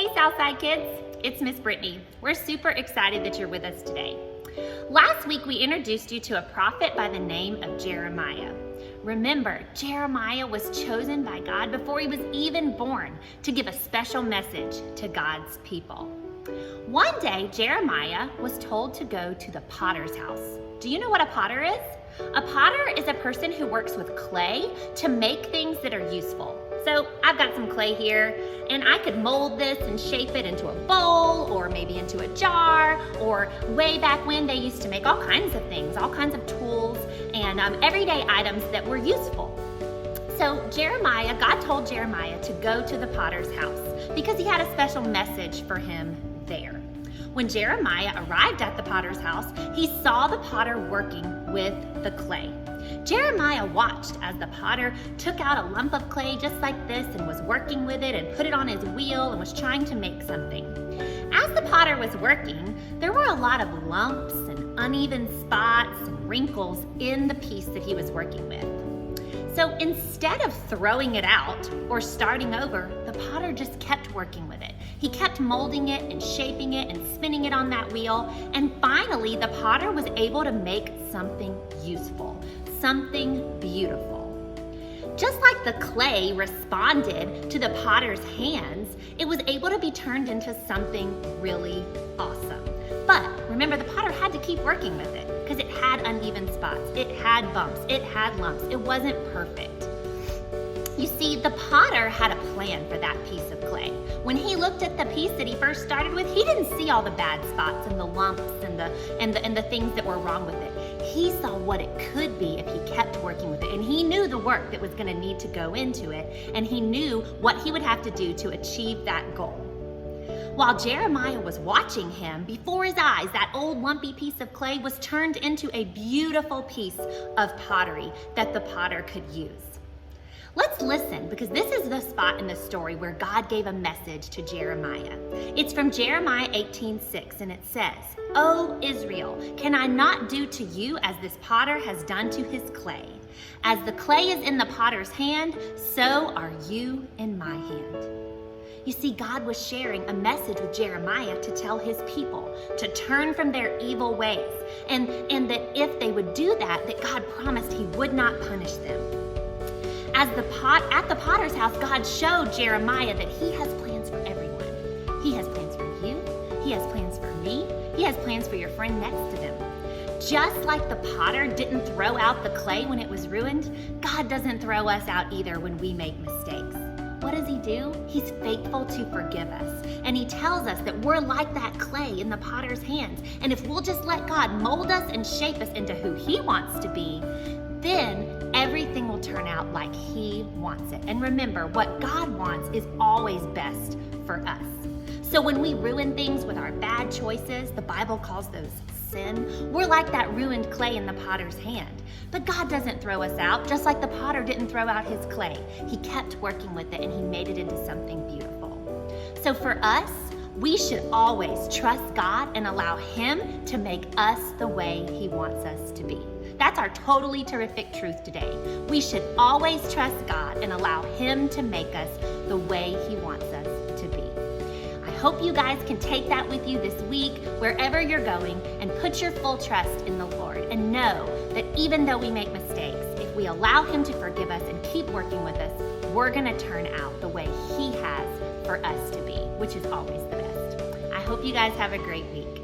Hey Southside kids, it's Miss Brittany. We're super excited that you're with us today. Last week we introduced you to a prophet by the name of Jeremiah. Remember, Jeremiah was chosen by God before he was even born to give a special message to God's people. One day, Jeremiah was told to go to the potter's house. Do you know what a potter is? A potter is a person who works with clay to make things that are useful. So I've got some clay here, and I could mold this and shape it into a bowl or maybe into a jar, or way back when they used to make all kinds of things, all kinds of tools and everyday items that were useful. So God told Jeremiah to go to the potter's house because he had a special message for him there. When Jeremiah arrived at the potter's house, he saw the potter working with the clay. Jeremiah watched as the potter took out a lump of clay just like this and was working with it and put it on his wheel and was trying to make something. As the potter was working, there were a lot of lumps and uneven spots and wrinkles in the piece that he was working with. So instead of throwing it out or starting over, the potter just kept working with it. He kept molding it and shaping it and spinning it on that wheel. And finally, the potter was able to make something useful, something beautiful. Just like the clay responded to the potter's hands, it was able to be turned into something really awesome. But remember, the potter had to keep working with it because it had uneven spots, it had bumps, it had lumps, it wasn't perfect. You see, the potter had a plan for that piece of clay. When he looked at the piece that he first started with, he didn't see all the bad spots and the lumps and the things that were wrong with it. He saw what it could be if he kept working with it, and he knew the work that was going to need to go into it, and he knew what he would have to do to achieve that goal. While Jeremiah was watching him, before his eyes, that old lumpy piece of clay was turned into a beautiful piece of pottery that the potter could use. Let's listen, because this is the spot in the story where God gave a message to Jeremiah. It's from Jeremiah 18:6, and it says, "O Israel, can I not do to you as this potter has done to his clay? As the clay is in the potter's hand, so are you in my hand." You see, God was sharing a message with Jeremiah to tell his people to turn from their evil ways, and that if they would do that, that God promised he would not punish them. At the potter's house, God showed Jeremiah that he has plans for everyone. He has plans for you, he has plans for me, he has plans for your friend next to them. Just like the potter didn't throw out the clay when it was ruined, God doesn't throw us out either when we make mistakes. What does he do? He's faithful to forgive us. And he tells us that we're like that clay in the potter's hands. And if we'll just let God mold us and shape us into who he wants to be, then everything will turn out like he wants it. And remember, what God wants is always best for us. So when we ruin things with our bad choices, the Bible calls those sin, we're like that ruined clay in the potter's hand. But God doesn't throw us out, just like the potter didn't throw out his clay. He kept working with it and he made it into something beautiful. So for us, we should always trust God and allow him to make us the way he wants us to be. That's our totally terrific truth today. We should always trust God and allow him to make us the way he wants us to be. I hope you guys can take that with you this week, wherever you're going, and put your full trust in the Lord. And know that even though we make mistakes, if we allow him to forgive us and keep working with us, we're gonna turn out the way he has for us to be, which is always the best. I hope you guys have a great week.